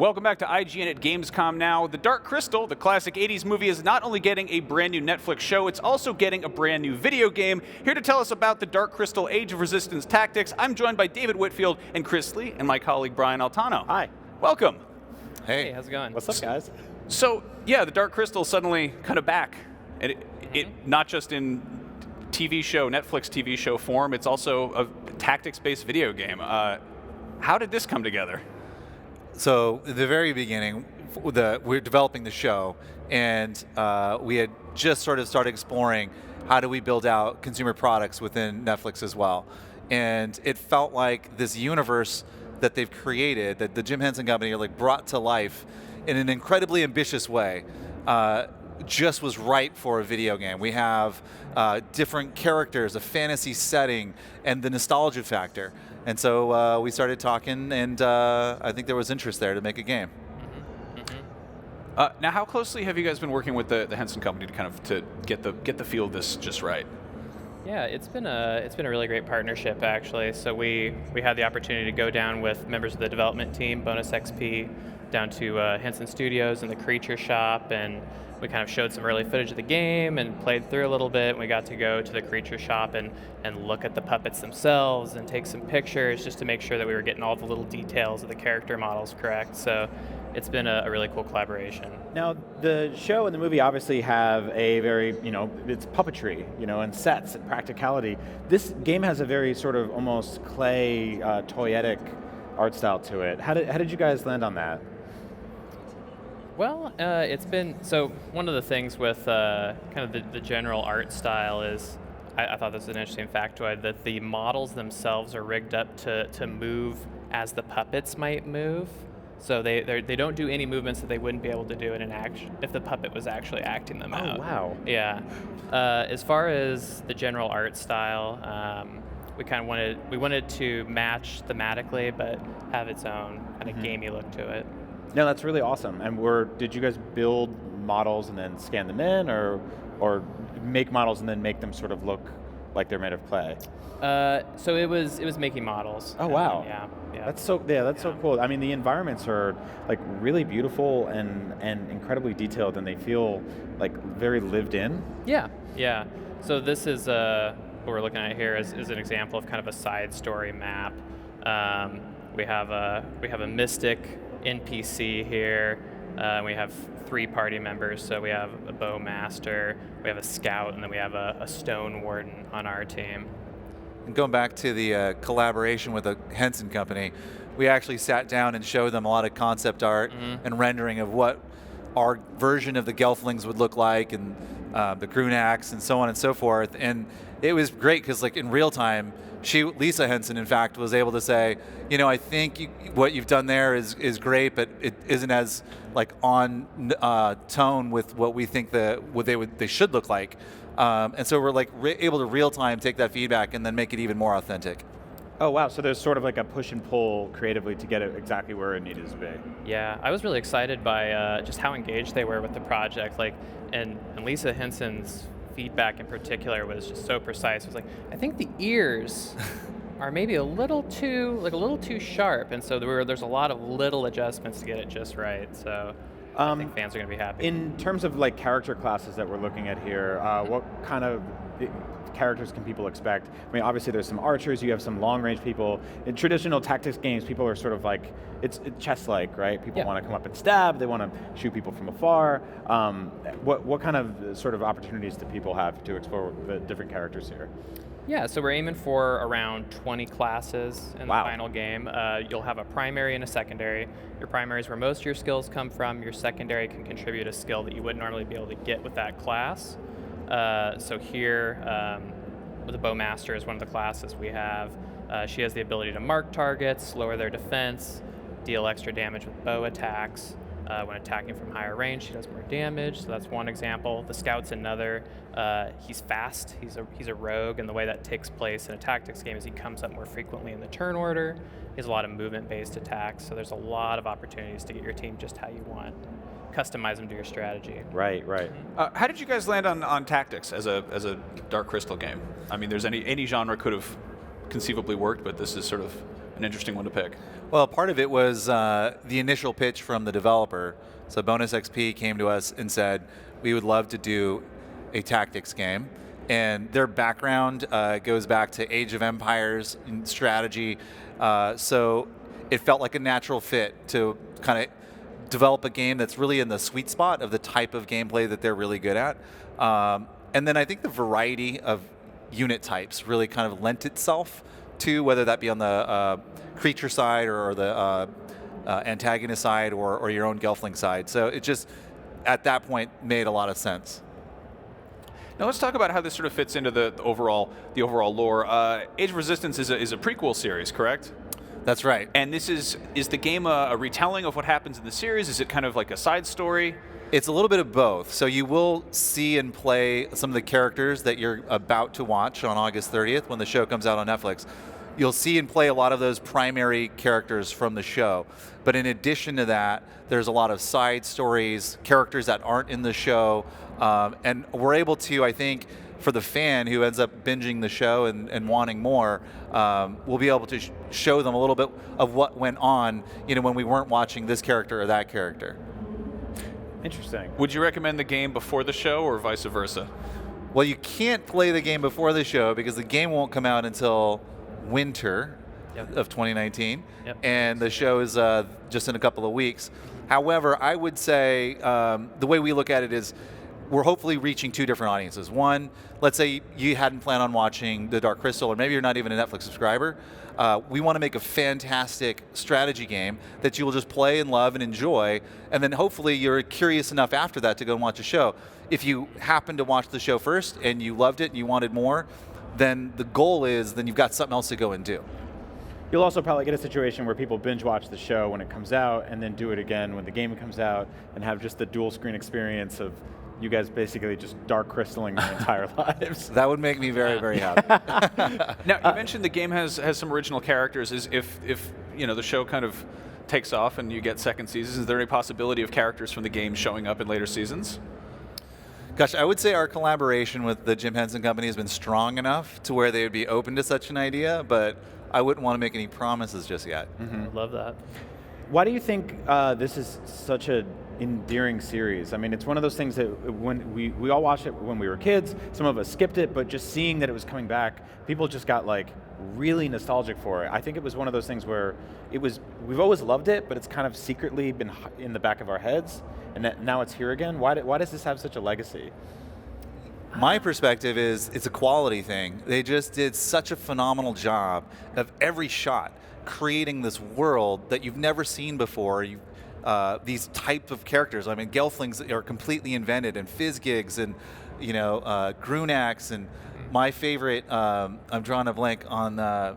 Welcome back to IGN at Gamescom now. The Dark Crystal, the classic 80s movie, is not only getting a brand new Netflix show, it's also getting a brand new video game. Here to tell us about the Dark Crystal Age of Resistance tactics, I'm joined by David Whitfield and Chris Lee and my colleague Brian Altano. Hi. Welcome. Hey, how's it going? What's up, guys? So, yeah, the Dark Crystal is suddenly kind of back. And it not just in TV show, Netflix TV show form, it's also a tactics-based video game. How did this come together? So at the very beginning, we're developing the show, and we had just sort of started exploring how do we build out consumer products within Netflix as well. And it felt like this universe that they've created, that the Jim Henson Company like brought to life in an incredibly ambitious way, just was right for a video game. We have different characters, a fantasy setting, and the nostalgia factor. And so we started talking, and I think there was interest there to make a game. Now, how closely have you guys been working with the Henson Company to get the feel of this just right? Yeah, it's been a really great partnership actually. So we had the opportunity to go down with members of the development team, Bonus XP, down to Henson Studios and the Creature Shop, and we kind of showed some early footage of the game and played through a little bit. We got to go to the Creature Shop and look at the puppets themselves and take some pictures just to make sure that we were getting all the little details of the character models correct. So it's been a really cool collaboration. Now, the show and the movie obviously have a very, it's puppetry, and sets and practicality. This game has a very sort of almost clay, toyetic art style to it. How did you guys land on that? Well, it's been, so one of the things with kind of the general art style is, I thought this was an interesting factoid, that the models themselves are rigged up to move as the puppets might move. So they don't do any movements that they wouldn't be able to do in an action if the puppet was actually acting them out. Oh, wow. Yeah. As far as the general art style, we kind of wanted to match thematically, but have its own kind of gamey look to it. No, that's really awesome. And did you guys build models and then scan them in, or make models and then make them sort of look like they're made of clay? So it was making models. Oh wow! Yeah. That's so cool. I mean, the environments are like really beautiful and incredibly detailed, and they feel like very lived in. Yeah. So this is what we're looking at here is an example of kind of a side story map. We have a mystic NPC here. We have 3 party members, so we have a bowmaster, we have a scout, and then we have a stone warden on our team. And going back to the collaboration with the Henson Company, we actually sat down and showed them a lot of concept art and rendering of what our version of the Gelflings would look like, and the Grunax, and so on and so forth. And it was great because, like, in real time, Lisa Henson, in fact, was able to say, I think what you've done there is great, but it isn't as like on tone with what we think they should look like. And so we're like able to real time take that feedback and then make it even more authentic. Oh wow! So there's sort of like a push and pull creatively to get it exactly where it needed to be. Yeah, I was really excited by just how engaged they were with the project. Like, and Lisa Henson's feedback in particular was just so precise. It was like, I think the ears are maybe a little too sharp, and so there's a lot of little adjustments to get it just right. So I think fans are going to be happy. In terms of like character classes that we're looking at here, what kind of characters can people expect? I mean, obviously there's some archers, you have some long-range people. In traditional tactics games, people are sort of like, it's chess-like, right? People want to come up and stab, they want to shoot people from afar. What kind of sort of opportunities do people have to explore the different characters here? Yeah, so we're aiming for around 20 classes in the final game. You'll have a primary and a secondary. Your primary is where most of your skills come from. Your secondary can contribute a skill that you wouldn't normally be able to get with that class. So here, the Bowmaster is one of the classes we have. She has the ability to mark targets, lower their defense, deal extra damage with bow attacks. When attacking from higher range, she does more damage, so that's one example. The Scout's another. He's fast, he's a rogue, and the way that takes place in a tactics game is he comes up more frequently in the turn order. He has a lot of movement-based attacks, so there's a lot of opportunities to get your team just how you want. Customize them to your strategy. Right. How did you guys land on tactics as a Dark Crystal game? I mean, there's any genre could have conceivably worked, but this is sort of an interesting one to pick? Well, part of it was the initial pitch from the developer. So Bonus XP came to us and said, we would love to do a tactics game. And their background goes back to Age of Empires and strategy. So it felt like a natural fit to kind of develop a game that's really in the sweet spot of the type of gameplay that they're really good at. And then I think the variety of unit types really kind of lent itself to, whether that be on the creature side or the antagonist side or your own Gelfling side. So it just, at that point, made a lot of sense. Now let's talk about how this sort of fits into the overall lore. Age of Resistance is a prequel series, correct? That's right. And this is the game a retelling of what happens in the series? Is it kind of like a side story? It's a little bit of both. So you will see and play some of the characters that you're about to watch on August 30th when the show comes out on Netflix. You'll see and play a lot of those primary characters from the show. But in addition to that, there's a lot of side stories, characters that aren't in the show. And we're able to, I think, for the fan who ends up binging the show and wanting more, we'll be able to show them a little bit of what went on, when we weren't watching this character or that character. Interesting. Would you recommend the game before the show or vice versa? Well, you can't play the game before the show because the game won't come out until winter of 2019, and the show is just in a couple of weeks. However, I would say the way we look at it is we're hopefully reaching two different audiences. One, let's say you hadn't planned on watching The Dark Crystal, or maybe you're not even a Netflix subscriber. We want to make a fantastic strategy game that you will just play and love and enjoy, and then hopefully you're curious enough after that to go and watch a show. If you happen to watch the show first and you loved it and you wanted more, then the goal is then you've got something else to go and do. You'll also probably get a situation where people binge watch the show when it comes out and then do it again when the game comes out and have just the dual screen experience of you guys basically just dark crystaling their entire lives. That would make me very, very happy. Now, you mentioned the game has some original characters. If the show kind of takes off and you get second seasons, is there any possibility of characters from the game showing up in later seasons? Gosh, I would say our collaboration with the Jim Henson Company has been strong enough to where they would be open to such an idea, but I wouldn't want to make any promises just yet. Mm-hmm. I'd love that. Why do you think this is such an endearing series? I mean, it's one of those things that when we all watched it when we were kids, some of us skipped it, but just seeing that it was coming back, people just got really nostalgic for it. I think it was one of those things where we've always loved it, but it's kind of secretly been in the back of our heads, and now it's here again. Why does this have such a legacy? My perspective is it's a quality thing. They just did such a phenomenal job of every shot, creating this world that you've never seen before. These type of characters. I mean, Gelflings are completely invented, and Fizzgigs, and Grunaks, and my favorite. I'm drawing a blank on the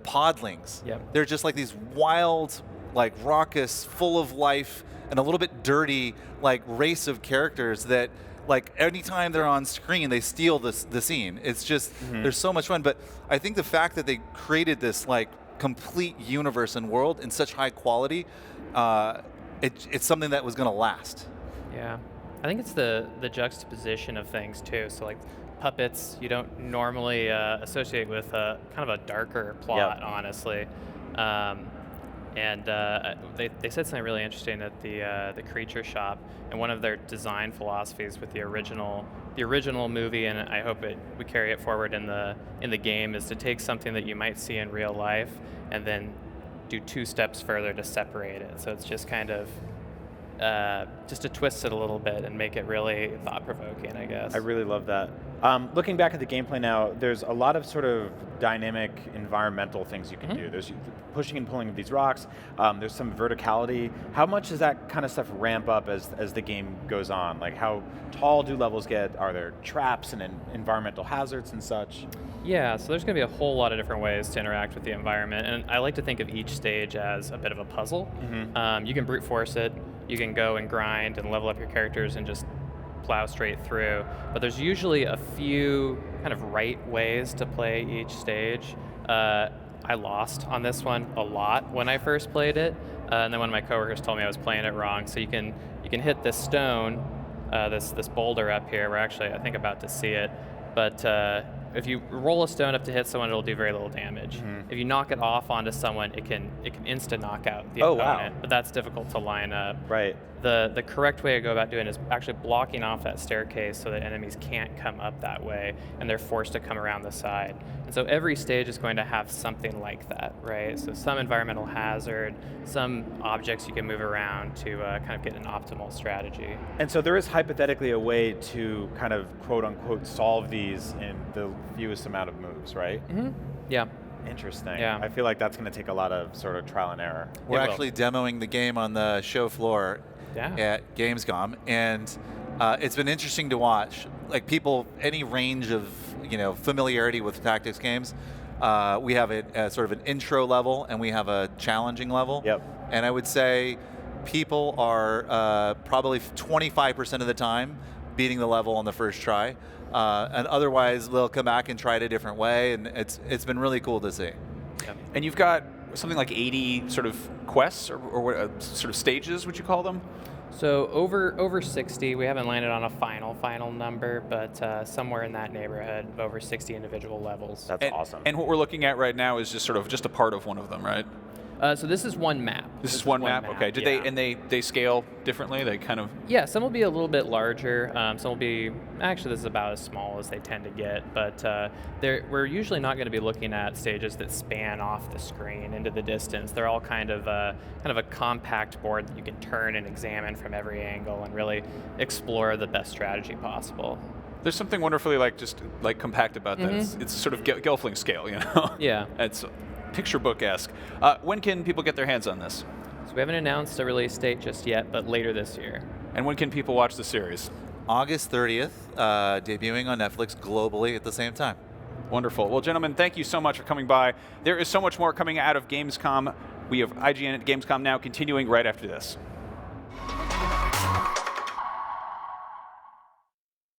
Podlings. Yep. They're just like these wild, raucous, full of life, and a little bit dirty, race of characters that. Anytime they're on screen, they steal the scene. It's just, there's so much fun. But I think the fact that they created this complete universe and world in such high quality, it's something that was going to last. Yeah, I think it's the juxtaposition of things too. So puppets, you don't normally associate with kind of a darker plot, honestly. And they said something really interesting at the Creature Shop, and one of their design philosophies with the original movie, and I hope we carry it forward in the game, is to take something that you might see in real life and then do two steps further to separate it. So it's just kind of just to twist it a little bit and make it really thought-provoking, I guess. I really love that. Looking back at the gameplay now, there's a lot of sort of dynamic environmental things you can do. There's pushing and pulling of these rocks. There's some verticality. How much does that kind of stuff ramp up as the game goes on? How tall do levels get? Are there traps and environmental hazards and such? Yeah, so there's going to be a whole lot of different ways to interact with the environment, and I like to think of each stage as a bit of a puzzle. You can brute force it. You can go and grind and level up your characters and just plow straight through. But there's usually a few kind of right ways to play each stage. I lost on this one a lot when I first played it, and then one of my coworkers told me I was playing it wrong. So you can hit this stone, this boulder up here. We're actually, I think, about to see it. But if you roll a stone up to hit someone, it'll do very little damage. If you knock it off onto someone, it can insta knock out the opponent. But that's difficult to line up. Right. The correct way to go about doing it is actually blocking off that staircase so that enemies can't come up that way, and they're forced to come around the side. And so every stage is going to have something like that, right? So some environmental hazard, some objects you can move around to kind of get an optimal strategy. And so there is hypothetically a way to kind of quote unquote solve these in the fewest amount of moves, right? Yeah. Interesting. Yeah. I feel like that's going to take a lot of sort of trial and error. We're actually demoing the game on the show floor at Gamescom, and it's been interesting to watch. Like people, any range of familiarity with tactics games, we have it as sort of an intro level, and we have a challenging level. Yep. And I would say people are probably 25% of the time beating the level on the first try, and otherwise they'll come back and try it a different way, and it's been really cool to see. Yep. And you've got something like 80 sort of quests, or what sort of stages, would you call them? So over 60, we haven't landed on a final number, but somewhere in that neighborhood, over 60 individual levels. That's awesome. And what we're looking at right now is just sort of just a part of one of them, right? So this is one map. This is one map? Okay. Did they scale differently? They kind of... Yeah, some will be a little bit larger. Some will be, actually this is about as small as they tend to get, but we're usually not going to be looking at stages that span off the screen into the distance. They're all kind of a compact board that you can turn and examine from every angle and really explore the best strategy possible. There's something wonderfully just compact about that. It's sort of Gelfling scale, Yeah. It's picture book-esque. When can people get their hands on this? So we haven't announced a release date just yet, but later this year. And when can people watch the series? August 30th, debuting on Netflix globally at the same time. Wonderful. Well, gentlemen, thank you so much for coming by. There is so much more coming out of Gamescom. We have IGN at Gamescom now, continuing right after this.